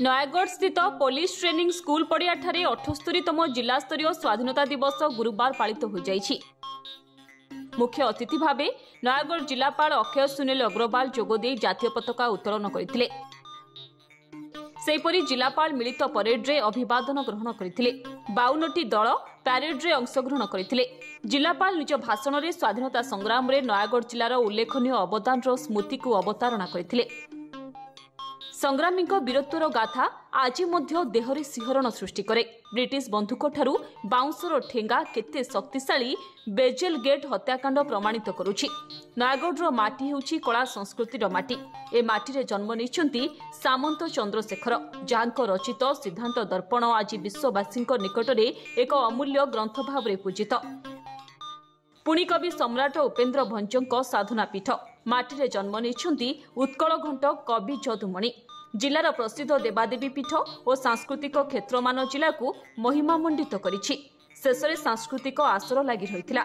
नयागढ़ स्थित police training school पड़िया 78तम जिला स्तरीय स्वाधीनता दिवस गुरुवार पालित हो जाइछि। मुख्य अतिथि भावे नयागढ़ जिलापाल अक्षय सुनील अग्रवाल जोगदे जातीय पताका उत्तोलन करथिले। सेहीपरि जिलापाल मिलित परेड रे अभिवादन ग्रहण करथिले। 52टी दल परेड रे अंशग्रहण करथिले। जिलापाल निज भाषण रे स्वाधीनता संग्राम रे नयागढ़ जिलार उल्लेखनीय अवदान रो स्मृति को अवतारणा करथिले। संग्रामी वीरत्वर गाथा आज मध्य देहरे सिहरण सृष्टि करे। ब्रिटिश बंधुक ठारू बाउंसर ठेंगा केते शक्तिशाली बेजेल गेट हत्याकांड प्रमाणित करुछि। नयागढ़ माटी हेउछि कला संस्कृतिर माटी। ए माटी रे जन्म नेइछन्ति सामंत चंद्रशेखर, जाहांको रचित सिद्धांत दर्पण आज विश्ववासी निकटरे एक अमूल्य ग्रंथ भाव पूजित। पुणी कवि सम्राट उपेन्द्र भंजଙ୍କ साधना पीठ माटी रे जन्म नेइछन्ति उत्कल घंट कवि जदुमणि। जिलार प्रसिद्ध देवादेवी पीठ और सांस्कृतिक क्षेत्रमान जिला को महिमामंडित करिछि। शेषरे सांस्कृतिक आसर लागि रहिथिला।